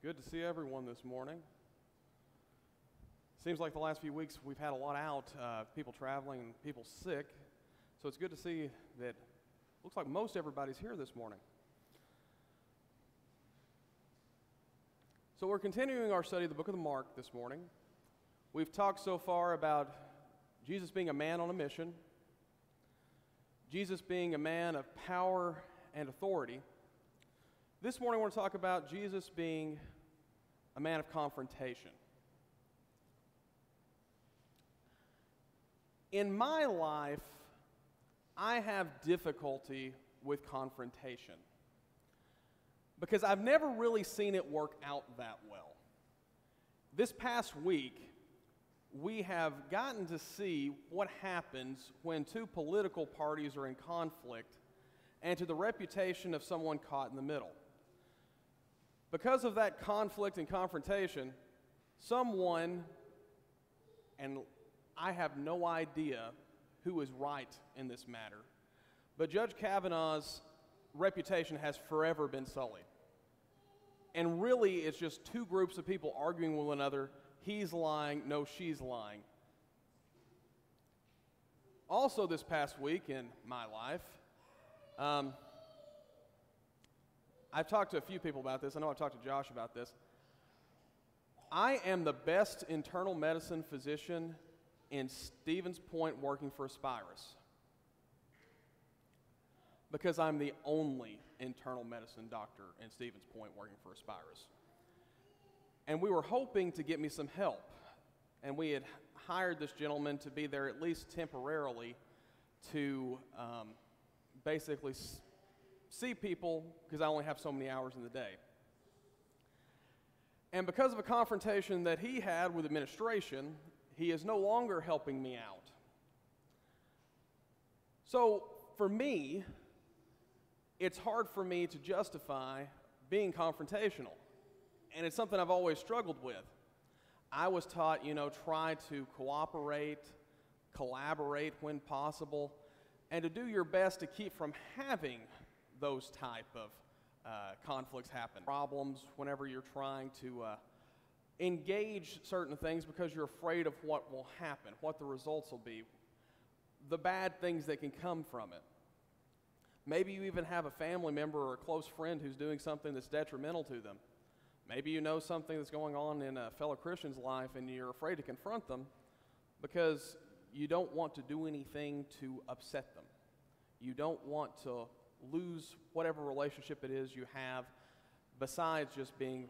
Good to see everyone this morning. Seems like the last few weeks we've had a lot out, people traveling and people sick. So it's good to see that looks like most everybody's here this morning. So we're continuing our study of the book of Mark this morning. We've talked so far about Jesus being a man on a mission, Jesus being a man of power and authority. This morning, I want to talk about Jesus being a man of confrontation. In my life, I have difficulty with confrontation because I've never really seen it work out that well. This past week, we have gotten to see what happens when two political parties are in conflict and to the reputation of someone caught in the middle. Because of that conflict and confrontation, someone, and I have no idea who is right in this matter, but Judge Kavanaugh's reputation has forever been sullied. And really, it's just two groups of people arguing with one another. He's lying, no, she's lying. Also this past week in my life, I've talked to a few people about this. I know I've talked to Josh about this. I am the best internal medicine physician in Stevens Point working for Aspirus because I'm the only internal medicine doctor in Stevens Point working for Aspirus. And we were hoping to get me some help. And we had hired this gentleman to be there at least temporarily to basically see people because I only have so many hours in the day. And because of a confrontation that he had with administration, he is no longer helping me out. So for me, it's hard for me to justify being confrontational. And it's something I've always struggled with. I was taught, try to cooperate, collaborate when possible, and to do your best to keep from having those type of conflicts happen. Problems whenever you're trying to engage certain things because you're afraid of what will happen, what the results will be, the bad things that can come from it. Maybe you even have a family member or a close friend who's doing something that's detrimental to them. Maybe you know something that's going on in a fellow Christian's life and you're afraid to confront them because you don't want to do anything to upset them. You don't want to lose whatever relationship it is you have besides just being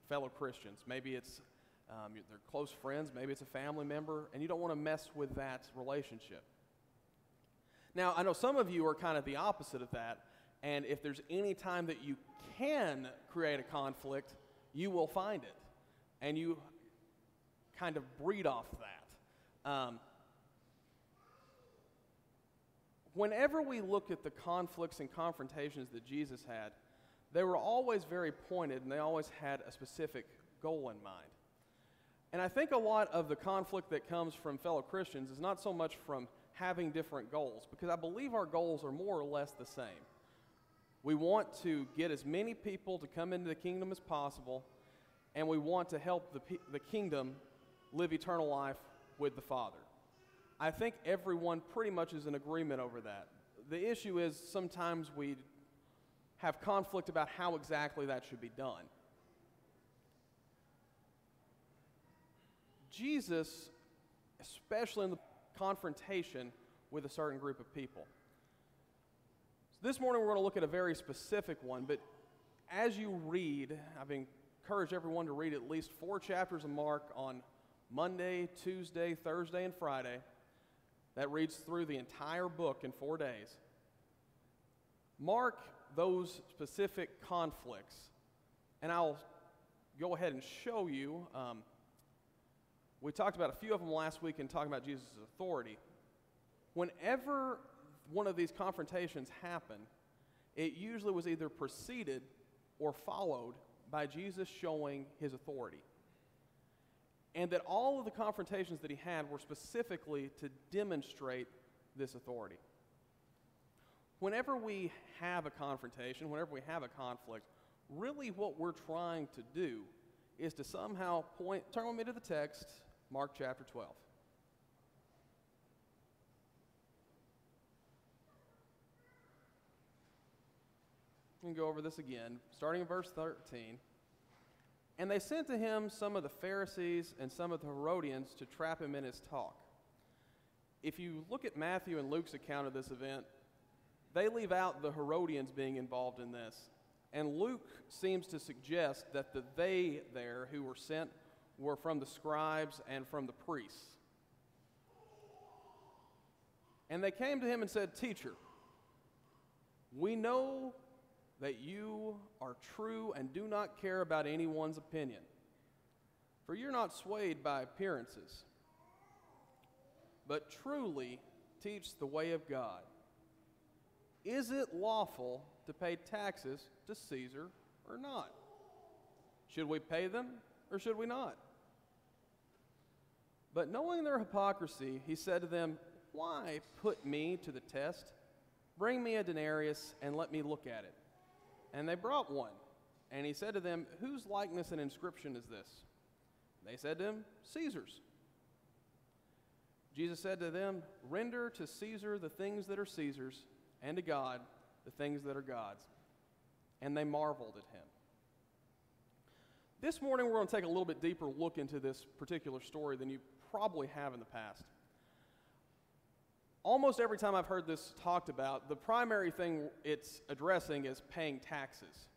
fellow Christians. Maybe it's they're close friends, maybe it's a family member, and you don't want to mess with that relationship. Now, I know some of you are kind of the opposite of that, and if there's any time that you can create a conflict, you will find it, and you kind of breed off that. Whenever we look at the conflicts and confrontations that Jesus had, they were always very pointed and they always had a specific goal in mind. And I think a lot of the conflict that comes from fellow Christians is not so much from having different goals, because I believe our goals are more or less the same. We want to get as many people to come into the kingdom as possible, and we want to help the kingdom live eternal life with the Father. I think everyone pretty much is in agreement over that. The issue is sometimes we have conflict about how exactly that should be done. Jesus, especially in the confrontation with a certain group of people. So this morning we're going to look at a very specific one, but as you read, I've encouraged everyone to read at least 4 chapters of Mark on Monday, Tuesday, Thursday, and Friday. That reads through the entire book in 4 days. Mark those specific conflicts, and I'll go ahead and show you. We talked about a few of them last week in talking about Jesus' authority. Whenever one of these confrontations happened, it usually was either preceded or followed by Jesus showing his authority. And that all of the confrontations that he had were specifically to demonstrate this authority. Whenever we have a confrontation, whenever we have a conflict, really what we're trying to do is to somehow turn with me to the text, Mark chapter 12. We can go over this again, starting in verse 13. And they sent to him some of the Pharisees and some of the Herodians to trap him in his talk. If you look at Matthew and Luke's account of this event, they leave out the Herodians being involved in this. And Luke seems to suggest that the they there who were sent were from the scribes and from the priests. And they came to him and said, "Teacher, we know that you are true and do not care about anyone's opinion, for you're not swayed by appearances, but truly teach the way of God. Is it lawful to pay taxes to Caesar or not? Should we pay them or should we not?" But knowing their hypocrisy, he said to them, "Why put me to the test? Bring me a denarius and let me look at it." And they brought one. And he said to them, "Whose likeness and inscription is this?" They said to him, "Caesar's." Jesus said to them, "Render to Caesar the things that are Caesar's, and to God the things that are God's." And they marveled at him. This morning we're going to take a little bit deeper look into this particular story than you probably have in the past. Almost every time I've heard this talked about, the primary thing it's addressing is paying taxes.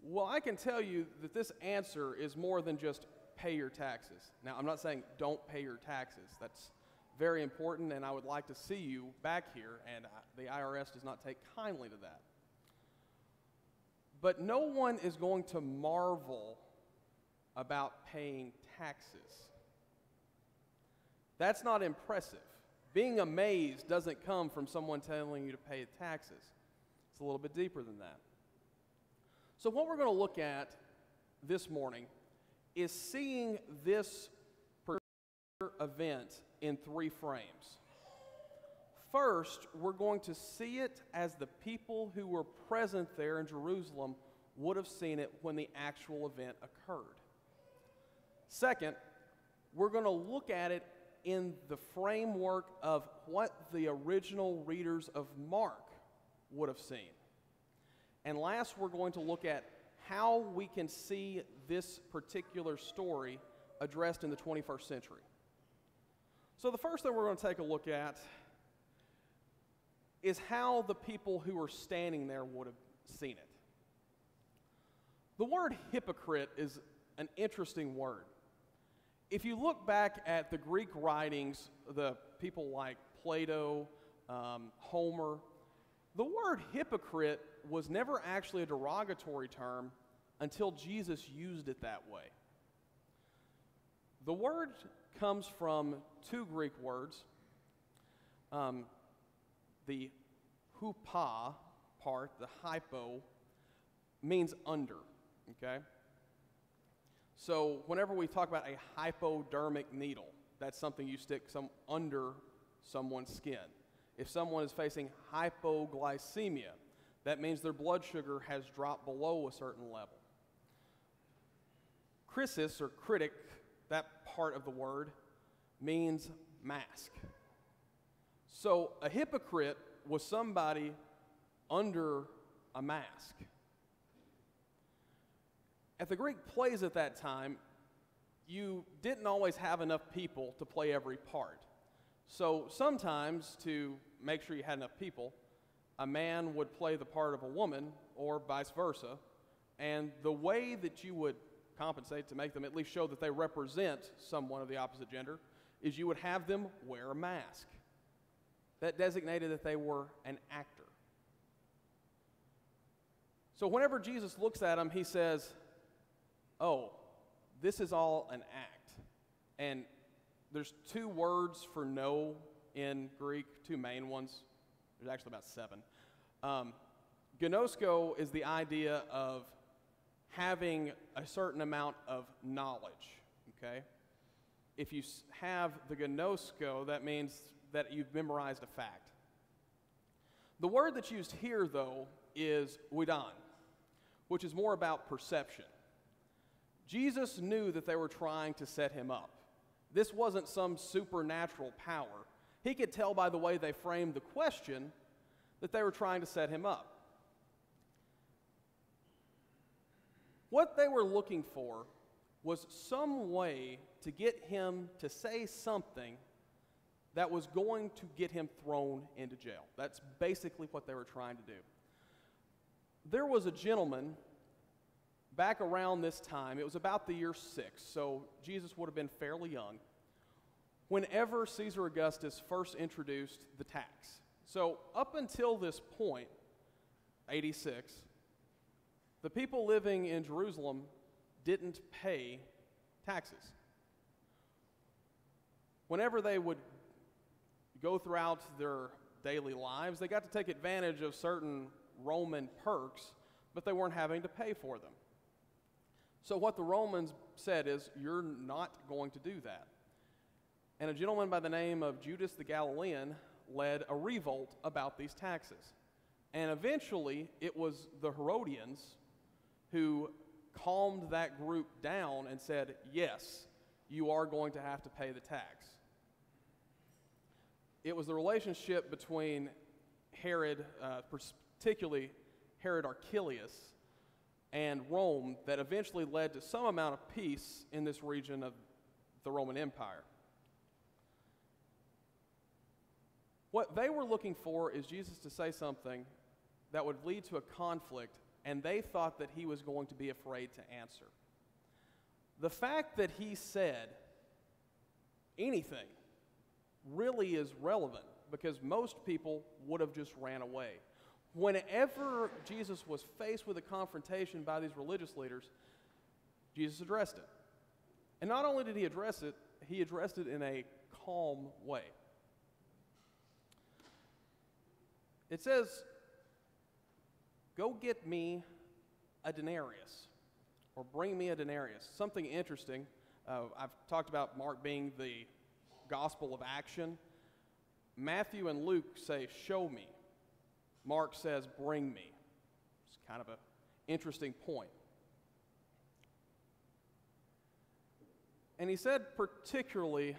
Well, I can tell you that this answer is more than just pay your taxes. Now, I'm not saying don't pay your taxes. That's very important, and I would like to see you back here, and the IRS does not take kindly to that. But no one is going to marvel about paying taxes. That's not impressive. Being amazed doesn't come from someone telling you to pay taxes. It's a little bit deeper than that. So what we're going to look at this morning is seeing this particular event in three frames. First, we're going to see it as the people who were present there in Jerusalem would have seen it when the actual event occurred. Second, we're going to look at it in the framework of what the original readers of Mark would have seen. And last, we're going to look at how we can see this particular story addressed in the 21st century. So the first thing we're going to take a look at is how the people who were standing there would have seen it. The word hypocrite is an interesting word. If you look back at the Greek writings, the people like Plato, Homer, the word hypocrite was never actually a derogatory term until Jesus used it that way. The word comes from two Greek words. The hupa part, the hypo, means under, okay? So whenever we talk about a hypodermic needle, that's something you stick under someone's skin. If someone is facing hypoglycemia, that means their blood sugar has dropped below a certain level. Crisis, or critic, that part of the word, means mask. So a hypocrite was somebody under a mask. At the Greek plays at that time, you didn't always have enough people to play every part. So sometimes, to make sure you had enough people, a man would play the part of a woman, or vice versa, and the way that you would compensate to make them at least show that they represent someone of the opposite gender is you would have them wear a mask. That designated that they were an actor. So whenever Jesus looks at them, he says, "Oh, this is all an act." And there's two words for no in Greek, two main ones. There's actually about 7. Gnosko is the idea of having a certain amount of knowledge, okay? If you have the gnosko, that means that you've memorized a fact. The word that's used here, though, is oidon, which is more about perception. Jesus knew that they were trying to set him up. This wasn't some supernatural power. He could tell by the way they framed the question that they were trying to set him up. What they were looking for was some way to get him to say something that was going to get him thrown into jail. That's basically what they were trying to do. There was a gentleman back around this time, it was about the year 6, so Jesus would have been fairly young, whenever Caesar Augustus first introduced the tax. So up until this point, 86, the people living in Jerusalem didn't pay taxes. Whenever they would go throughout their daily lives, they got to take advantage of certain Roman perks, but they weren't having to pay for them. So what the Romans said is, you're not going to do that. And a gentleman by the name of Judas the Galilean led a revolt about these taxes. And eventually, it was the Herodians who calmed that group down and said, yes, you are going to have to pay the tax. It was the relationship between Herod, particularly Herod Archelaus, and Rome that eventually led to some amount of peace in this region of the Roman Empire. What they were looking for is Jesus to say something that would lead to a conflict, and they thought that he was going to be afraid to answer. The fact that he said anything really is relevant because most people would have just ran away. Whenever Jesus was faced with a confrontation by these religious leaders, Jesus addressed it. And not only did he address it in a calm way. It says, go get me a denarius, or bring me a denarius. Something interesting, I've talked about Mark being the gospel of action. Matthew and Luke say, show me. Mark says, bring me. It's kind of an interesting point. And he said particularly,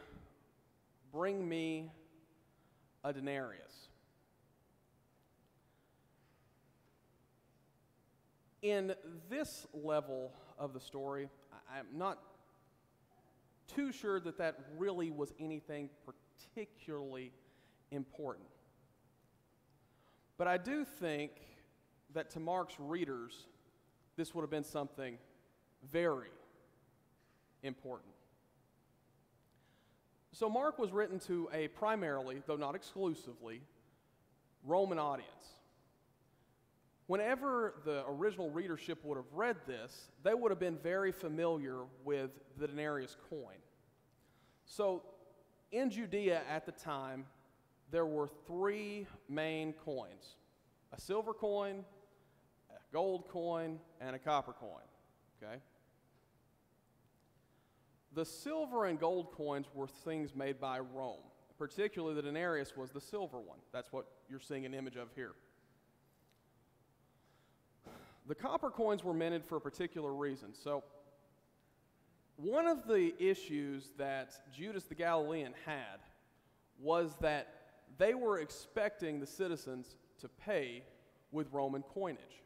bring me a denarius. In this level of the story, I'm not too sure that that really was anything particularly important. But I do think that to Mark's readers, this would have been something very important. So Mark was written to a primarily, though not exclusively, Roman audience. Whenever the original readership would have read this, they would have been very familiar with the denarius coin. So in Judea at the time, there were 3 main coins: a silver coin, a gold coin, and a copper coin. Okay? The silver and gold coins were things made by Rome. Particularly the denarius was the silver one. That's what you're seeing an image of here. The copper coins were minted for a particular reason. So one of the issues that Judas the Galilean had was that they were expecting the citizens to pay with Roman coinage.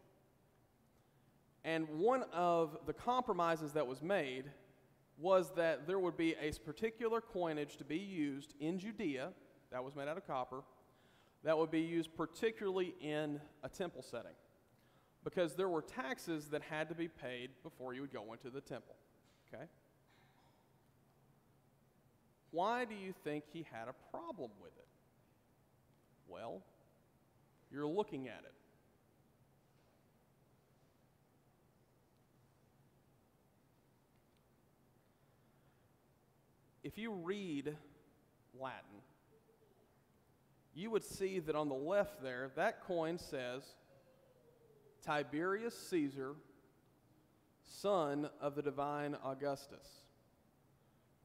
And one of the compromises that was made was that there would be a particular coinage to be used in Judea, that was made out of copper, that would be used particularly in a temple setting, because there were taxes that had to be paid before you would go into the temple. Okay? Why do you think he had a problem with it? Well, you're looking at it. If you read Latin, you would see that on the left there, that coin says, Tiberius Caesar, son of the divine Augustus.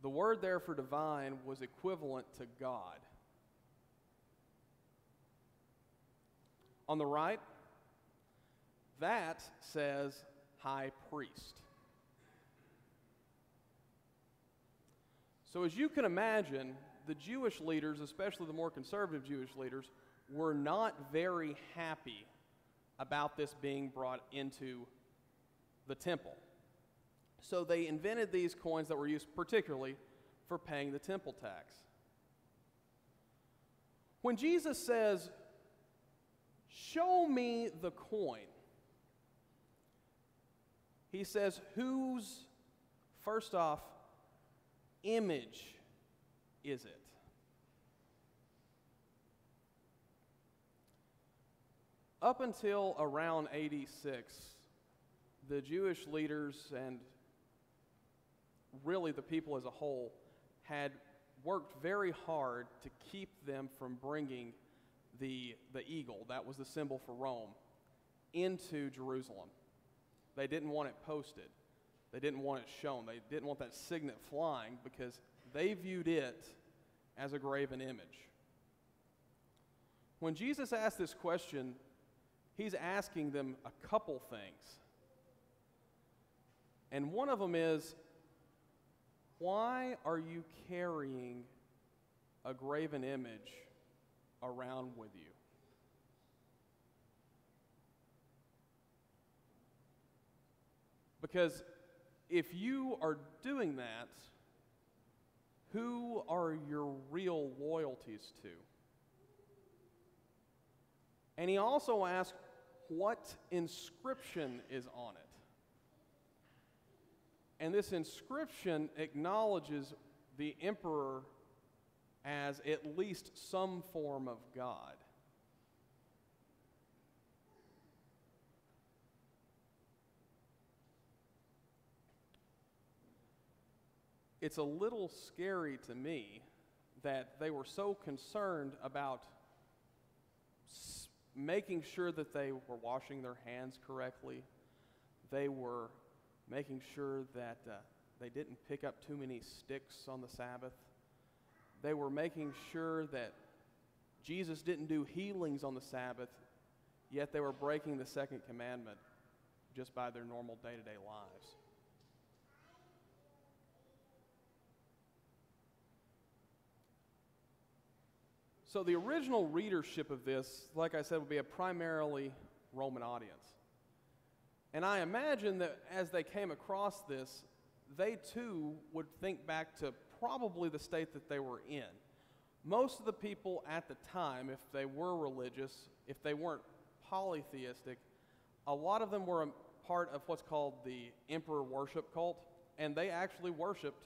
The word there for divine was equivalent to God. On the right, that says high priest. So as you can imagine, the Jewish leaders, especially the more conservative Jewish leaders, were not very happy about this being brought into the temple. So they invented these coins that were used particularly for paying the temple tax. When Jesus says, "Show me the coin," he says, whose, first off, image is it? Up until around 86, the Jewish leaders and really the people as a whole had worked very hard to keep them from bringing the eagle, that was the symbol for Rome, into Jerusalem. They didn't want it posted. They didn't want it shown. They didn't want that signet flying because they viewed it as a graven image. When Jesus asked this question, he's asking them a couple things. And one of them is, why are you carrying a graven image around with you? Because if you are doing that, who are your real loyalties to? And he also asked what inscription is on it. And this inscription acknowledges the emperor as at least some form of God. It's a little scary to me that they were so concerned about making sure that they were washing their hands correctly. They were making sure that they didn't pick up too many sticks on the Sabbath. They were making sure that Jesus didn't do healings on the Sabbath, yet they were breaking the second commandment just by their normal day-to-day lives. So the original readership of this, like I said, would be a primarily Roman audience. And I imagine that as they came across this, they too would think back to probably the state that they were in. Most of the people at the time, if they were religious, if they weren't polytheistic, a lot of them were a part of what's called the emperor worship cult, and they actually worshiped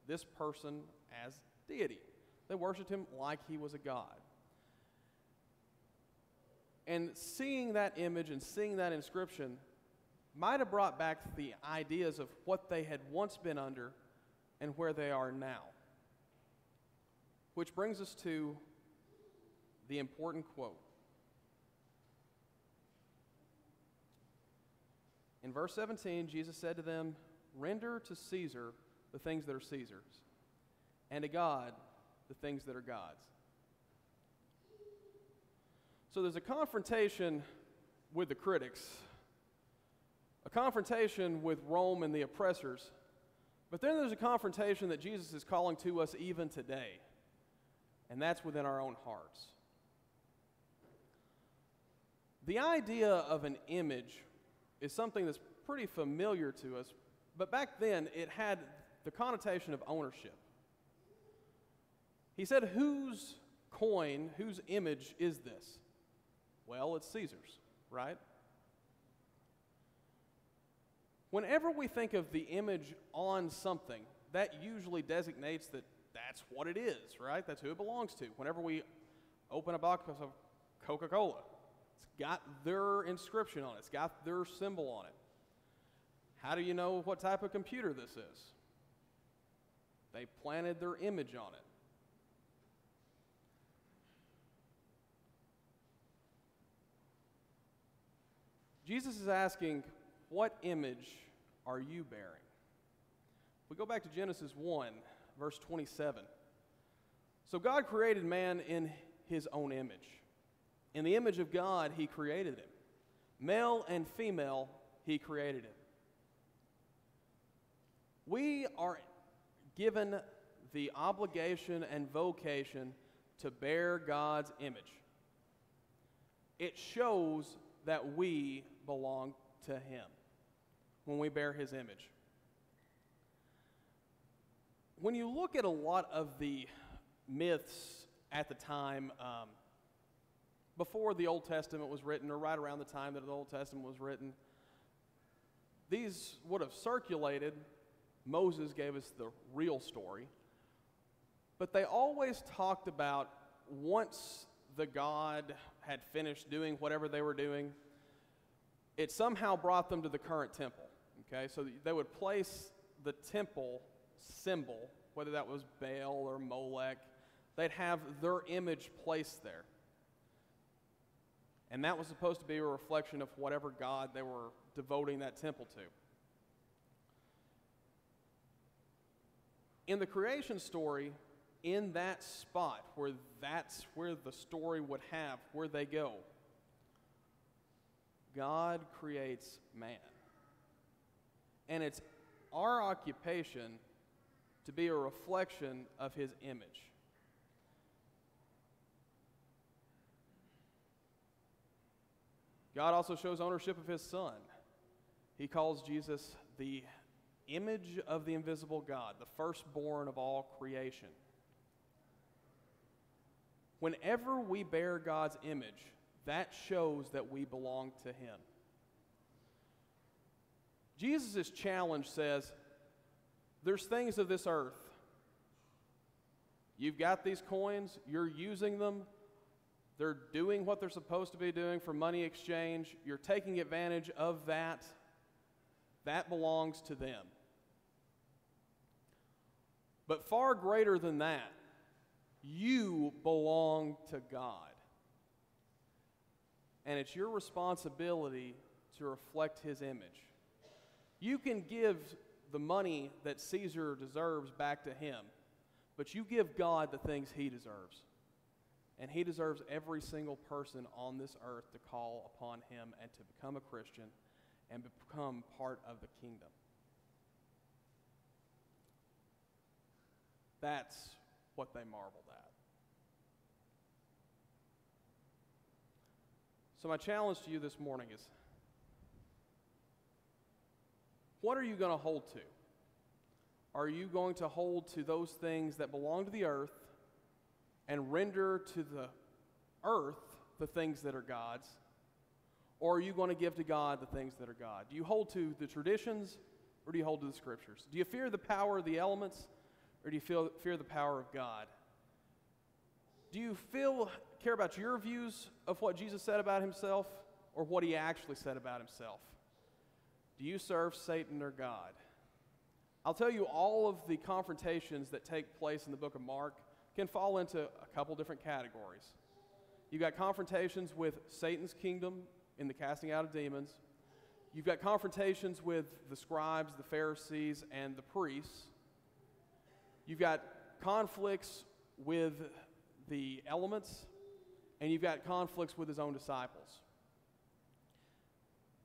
this person as deity. They worshiped him like he was a god. And seeing that image and seeing that inscription might have brought back the ideas of what they had once been under and where they are now. Which brings us to the important quote. In verse 17, Jesus said to them, "Render to Caesar the things that are Caesar's, and to God the things that are God's." So there's a confrontation with the critics, a confrontation with Rome and the oppressors, but then there's a confrontation that Jesus is calling to us even today, and that's within our own hearts. The idea of an image is something that's pretty familiar to us, but back then it had the connotation of ownership. He said, whose coin, whose image is this? Well, it's Caesar's, right? Whenever we think of the image on something, that usually designates that that's what it is, right? That's who it belongs to. Whenever we open a box of Coca-Cola, it's got their inscription on it. It's got their symbol on it. How do you know what type of computer this is? They planted their image on it. Jesus is asking, what image are you bearing? We go back to Genesis 1, verse 27. So God created man in his own image. In the image of God, he created him. Male and female, he created him. We are given the obligation and vocation to bear God's image. It shows that we belong to Him when we bear His image. When you look at a lot of the myths at the time, before the Old Testament was written, or right around the time that the Old Testament was written, these would have circulated. Moses gave us the real story. But they always talked about once the God had finished doing whatever they were doing, it somehow brought them to the current temple. Okay, so they would place the temple symbol, whether that was Baal or Molech, they'd have their image placed there. And that was supposed to be a reflection of whatever God they were devoting that temple to. In the creation story, in that spot where that's where the story would have, where they go, God creates man. And it's our occupation to be a reflection of His image. God also shows ownership of His Son. He calls Jesus the image of the invisible God, the firstborn of all creation. Whenever we bear God's image, that shows that we belong to Him. Jesus' challenge says, there's things of this earth. You've got these coins, you're using them, they're doing what they're supposed to be doing for money exchange, you're taking advantage of that. That belongs to them. But far greater than that, you belong to God. And it's your responsibility to reflect His image. You can give the money that Caesar deserves back to him, but you give God the things He deserves. And He deserves every single person on this earth to call upon Him and to become a Christian and become part of the kingdom. That's what they marveled at. So my challenge to you this morning is, what are you going to hold to? Are you going to hold to those things that belong to the earth and render to the earth the things that are God's? Or are you going to give to God the things that are God? Do you hold to the traditions, or do you hold to the Scriptures? Do you fear the power of the elements, or do you fear the power of God? Do you care about your views of what Jesus said about Himself, or what He actually said about Himself? Do you serve Satan or God? I'll tell you, all of the confrontations that take place in the book of Mark can fall into a couple different categories. You've got confrontations with Satan's kingdom in the casting out of demons. You've got confrontations with the scribes, the Pharisees, and the priests. You've got conflicts with the elements, and you've got conflicts with His own disciples.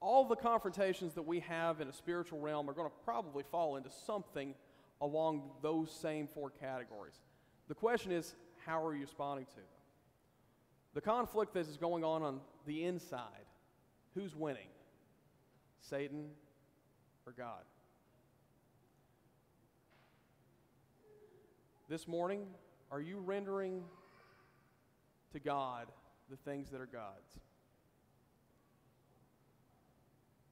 All the confrontations that we have in a spiritual realm are going to probably fall into something along those same four categories. The question is, how are you responding to them? The conflict that is going on the inside, who's winning? Satan or God? This morning, are you rendering to God the things that are God's?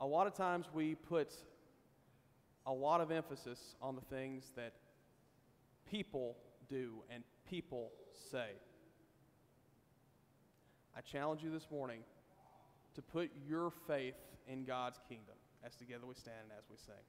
A lot of times we put a lot of emphasis on the things that people do and people say. I challenge you this morning to put your faith in God's kingdom as together we stand and as we sing.